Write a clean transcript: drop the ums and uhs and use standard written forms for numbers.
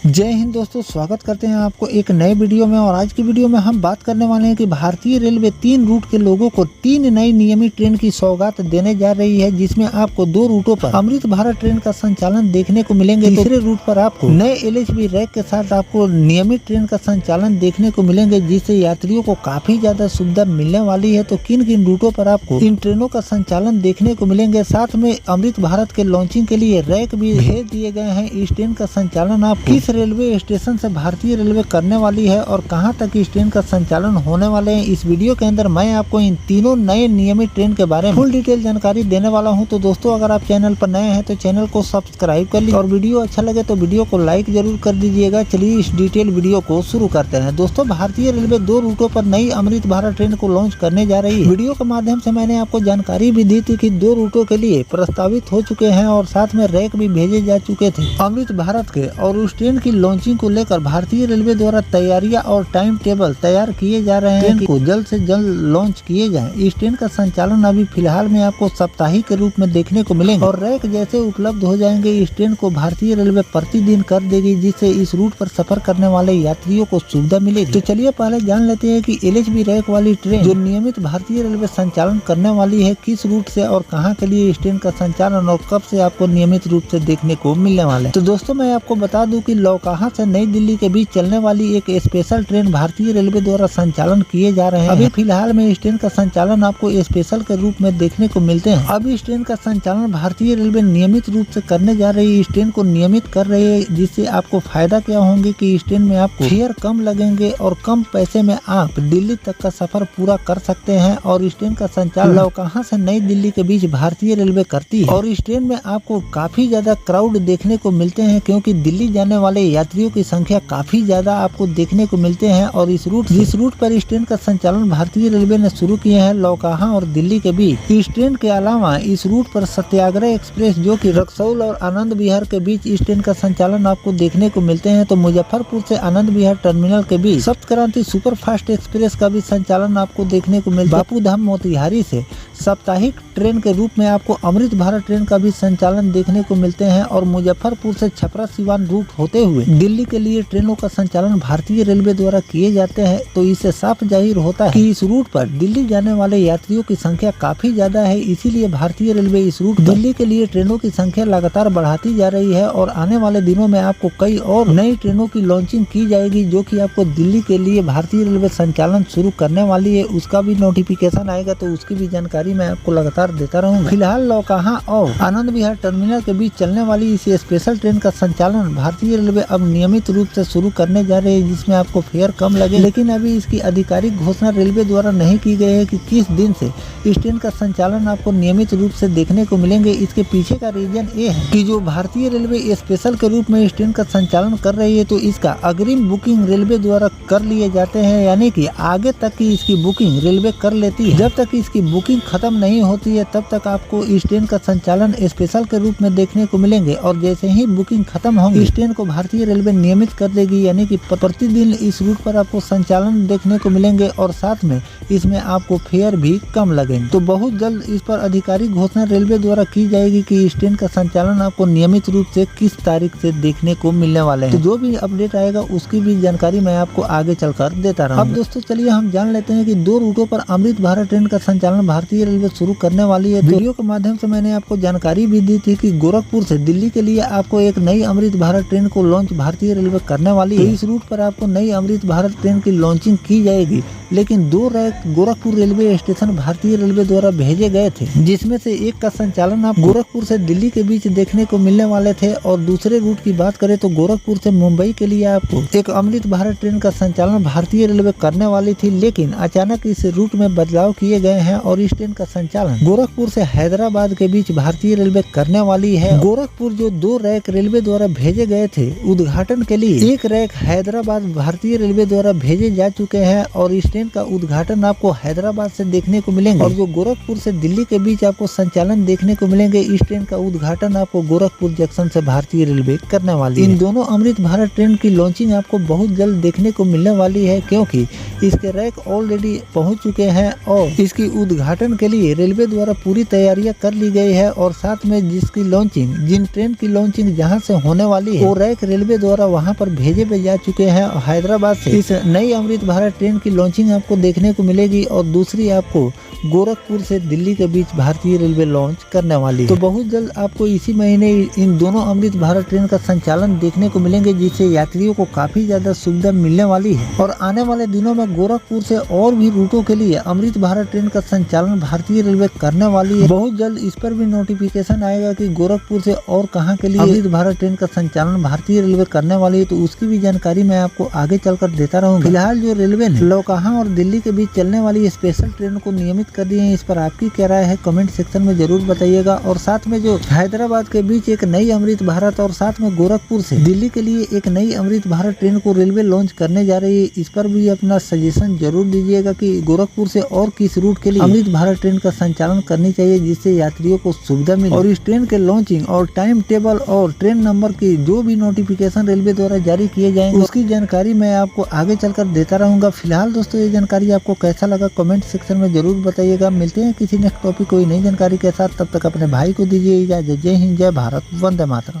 जय हिंद दोस्तों, स्वागत करते हैं आपको एक नए वीडियो में। और आज की वीडियो में हम बात करने वाले हैं कि भारतीय रेलवे 3 रूट के लोगों को 3 नई नियमित ट्रेन की सौगात देने जा रही है, जिसमें आपको 2 रूटों पर अमृत भारत ट्रेन का संचालन देखने को मिलेंगे। तीसरे रूट पर आपको नए LHB रैक के साथ आपको नियमित ट्रेन का संचालन देखने को मिलेंगे, जिससे यात्रियों को काफी ज्यादा सुविधा मिलने वाली है। तो किन किन रूटों पर आपको इन ट्रेनों का संचालन देखने को मिलेंगे, साथ में अमृत भारत के लॉन्चिंग के लिए रैक भी भेज दिए गए हैं। इस ट्रेन का संचालन आप किस रेलवे स्टेशन से भारतीय रेलवे करने वाली है और कहां तक इस ट्रेन का संचालन होने वाले हैं, इस वीडियो के अंदर मैं आपको इन तीनों नए नियमित ट्रेन के बारे में फुल डिटेल जानकारी देने वाला हूं। तो दोस्तों, अगर आप चैनल पर नए हैं तो चैनल को सब्सक्राइब कर लीजिए और वीडियो अच्छा लगे तो वीडियो को लाइक जरूर कर दीजिएगा। चलिए इस डिटेल वीडियो को शुरू करते हैं। दोस्तों, भारतीय रेलवे 2 रूटों पर नई अमृत भारत ट्रेन को लॉन्च करने जा रही है। वीडियो के माध्यम से मैंने आपको जानकारी भी दी थी कि 2 रूटों के लिए प्रस्तावित हो चुके हैं और साथ में रैक भी भेजे जा चुके थे अमृत भारत के। और उस ट्रेन की लॉन्चिंग को लेकर भारतीय रेलवे द्वारा तैयारियां और टाइम टेबल तैयार किए जा रहे हैं को जल्द से जल्द लॉन्च किए जाएं। इस ट्रेन का संचालन अभी फिलहाल में आपको साप्ताहिक के रूप में देखने को मिलेंगे और रैक जैसे उपलब्ध हो जाएंगे, इस ट्रेन को भारतीय रेलवे प्रतिदिन कर देगी, जिससे इस रूट पर सफर करने वाले यात्रियों को सुविधा मिलेगी। तो चलिए पहले जान लेते हैं कि LHB रैक वाली ट्रेन जो नियमित भारतीय रेलवे संचालन करने वाली है, किस रूट से और कहाँ के लिए इस ट्रेन का संचालन और कब से आपको नियमित रूप से देखने को मिलने वाले हैं। तो दोस्तों, मैं आपको बता दूं कि लौकाहा से नई दिल्ली के बीच चलने वाली एक स्पेशल ट्रेन भारतीय रेलवे द्वारा संचालन किए जा रहे हैं। अभी फिलहाल में इस ट्रेन का संचालन आपको स्पेशल के रूप में देखने को मिलते हैं। अब इस ट्रेन का संचालन भारतीय रेलवे नियमित रूप से करने जा रही है। इस ट्रेन को नियमित कर रही है, जिससे आपको फायदा क्या होंगे कि इस ट्रेन में आपको फेयर कम लगेंगे और कम पैसे में आप दिल्ली तक का सफर पूरा कर सकते हैं। और इस ट्रेन का संचालन लौकाहा से नई दिल्ली के बीच भारतीय रेलवे करती है। और इस ट्रेन में आपको काफी ज्यादा क्राउड देखने को मिलते हैं, क्योंकि दिल्ली जाने वाले यात्रियों की संख्या काफी ज्यादा आपको देखने को मिलते हैं। और जिस रूट पर इस ट्रेन का संचालन भारतीय रेलवे ने शुरू किए हैं लौकाहा और दिल्ली के बीच, इस ट्रेन के अलावा इस रूट पर सत्याग्रह एक्सप्रेस जो कि रक्सौल और आनंद विहार के बीच इस ट्रेन का संचालन आपको देखने को मिलते हैं। तो मुजफ्फरपुर से आनंद विहार टर्मिनल के बीच सप्त क्रांति सुपर फास्ट एक्सप्रेस का भी संचालन आपको देखने को मिलता है। बापू धाम मोतिहारी से साप्ताहिक ट्रेन के रूप में आपको अमृत भारत ट्रेन का भी संचालन देखने को मिलते हैं। और मुजफ्फरपुर से छपरा सिवान रूट होते हुए दिल्ली के लिए ट्रेनों का संचालन भारतीय रेलवे द्वारा किए जाते हैं। तो इससे साफ जाहिर होता है कि इस रूट पर दिल्ली जाने वाले यात्रियों की संख्या काफी ज्यादा है। इसीलिए भारतीय रेलवे इस रूट दिल्ली के लिए ट्रेनों की संख्या लगातार बढ़ाती जा रही है। और आने वाले दिनों में आपको कई और नई ट्रेनों की लॉन्चिंग की जाएगी, जो कि आपको दिल्ली के लिए भारतीय रेलवे संचालन शुरू करने वाली है। उसका भी नोटिफिकेशन आएगा तो उसकी भी जानकारी मैं आपको लगातार देता रहूंगा। फिलहाल लौकाहा और आनंद विहार टर्मिनल के बीच चलने वाली इस स्पेशल ट्रेन का संचालन भारतीय रेलवे अब नियमित रूप से शुरू करने जा रही है, जिसमें आपको फेयर कम लगे। लेकिन अभी इसकी आधिकारिक घोषणा रेलवे द्वारा नहीं की गई है कि किस दिन से इस ट्रेन का संचालन आपको नियमित रूप से देखने को मिलेंगे। इसके पीछे का रीजन ये है कि जो भारतीय रेलवे स्पेशल के रूप में इस ट्रेन का संचालन कर रही है, तो इसका अग्रिम बुकिंग रेलवे द्वारा कर लिए जाते हैं, यानी कि आगे तक की इसकी बुकिंग रेलवे कर लेती है। जब तक इसकी बुकिंग खत्म नहीं होती है तब तक आपको इस ट्रेन का संचालन स्पेशल के रूप में देखने को मिलेंगे। और जैसे ही बुकिंग खत्म होगी, इस ट्रेन को भारतीय रेलवे नियमित कर देगी, यानी कि प्रतिदिन इस रूट पर आपको संचालन देखने को मिलेंगे और साथ में इसमें आपको फेयर भी कम लगेंगे। तो बहुत जल्द इस पर आधिकारिक घोषणा रेलवे द्वारा की जाएगी कि इस ट्रेन का संचालन आपको नियमित रूप से किस तारीख से देखने को मिलने वाले हैं। तो जो भी अपडेट आएगा उसकी भी जानकारी मैं आपको आगे चलकर देता रहूंगा। अब दोस्तों, चलिए हम जान लेते हैं कि 2 रूटों पर अमृत भारत ट्रेन का संचालन भारतीय रेलवे शुरू करने वाली है। वीडियो के माध्यम से मैंने आपको जानकारी भी दी थी कि गोरखपुर से दिल्ली के लिए आपको एक नई अमृत भारत ट्रेन को लॉन्च भारतीय रेलवे करने वाली है। तो इस रूट पर आपको नई अमृत भारत ट्रेन की लॉन्चिंग की जाएगी, लेकिन 2 रैक गोरखपुर रेलवे स्टेशन भारतीय रेलवे द्वारा भेजे गए थे, जिसमें से एक का संचालन आप गोरखपुर से दिल्ली के बीच देखने को मिलने वाले थे। और दूसरे रूट की बात करें तो गोरखपुर से मुंबई के लिए आपको एक अमृत भारत ट्रेन का संचालन भारतीय रेलवे करने वाली थी, लेकिन अचानक इस रूट में बदलाव किए गए हैं और इस ट्रेन का संचालन गोरखपुर से हैदराबाद के बीच भारतीय रेलवे करने वाली है। गोरखपुर जो 2 रैक रेलवे द्वारा भेजे गए थे उद्घाटन के लिए, एक रैक हैदराबाद भारतीय रेलवे द्वारा भेजे जा चुके हैं और इस ट्रेन का उद्घाटन आपको हैदराबाद से देखने को मिलेंगे। और जो गोरखपुर से दिल्ली के बीच आपको संचालन देखने को मिलेंगे, इस ट्रेन का उद्घाटन आपको गोरखपुर जंक्शन से भारतीय रेलवे करने वाली है। इन दोनों अमृत भारत ट्रेन की लॉन्चिंग आपको बहुत जल्द देखने को मिलने वाली है, क्योंकि इसके रैक ऑलरेडी पहुंच चुके हैं और इसकी उद्घाटन के लिए रेलवे द्वारा पूरी तैयारियां कर ली गई है। और साथ में जिन ट्रेन की लॉन्चिंग जहां से होने वाली है वो रैक रेलवे द्वारा वहां पर भेजे भी जा चुके हैं। हैदराबाद से इस नई अमृत भारत ट्रेन की लॉन्चिंग आपको देखने को मिलेगी और दूसरी आपको गोरखपुर से दिल्ली के बीच भारतीय रेलवे लॉन्च करने वाली है। तो बहुत जल्द आपको इसी महीने इन दोनों अमृत भारत ट्रेन का संचालन देखने को मिलेंगे, जिससे यात्रियों को काफी ज्यादा सुविधा मिलने वाली है। और आने वाले दिनों में गोरखपुर से और भी रूटों के लिए अमृत भारत ट्रेन का संचालन भारतीय रेलवे करने वाली है। बहुत जल्द इस पर भी नोटिफिकेशन आएगा कि गोरखपुर से और कहां के लिए अमृत भारत ट्रेन का संचालन भारतीय रेलवे करने वाली है, तो उसकी भी जानकारी मैं आपको आगे चलकर देता रहूंगा। फिलहाल जो रेलवे ने लोकाहां और दिल्ली के बीच चलने वाली स्पेशल ट्रेन को नियमित कर दिए हैं, इस पर आपकी क्या राय है कमेंट सेक्शन में जरूर बताइएगा। और साथ में जो हैदराबाद के बीच एक नई अमृत भारत और साथ में गोरखपुर से दिल्ली के लिए एक नई अमृत भारत ट्रेन को रेलवे लॉन्च करने जा रही है, इस पर भी अपना सजेशन जरूर दीजिएगा कि गोरखपुर से और किस रूट के लिए अमृत भारत ट्रेन का संचालन करनी चाहिए, जिससे यात्रियों को सुविधा मिले। और इस ट्रेन के लॉन्चिंग और टाइम टेबल और ट्रेन नंबर की जो भी नोटिफिकेशन रेलवे द्वारा जारी किए जाएंगे उसकी जानकारी मैं आपको आगे चलकर देता रहूंगा। फिलहाल दोस्तों ये जानकारी आपको कैसा लगा कमेंट सेक्शन में जरूर बताइएगा। मिलते हैं किसी नेक्स्ट टॉपिक कोई नई जानकारी के साथ, तब तक अपने भाई को दीजिए इजाजत। जय हिंद, जय भारत, वंदे मातरम।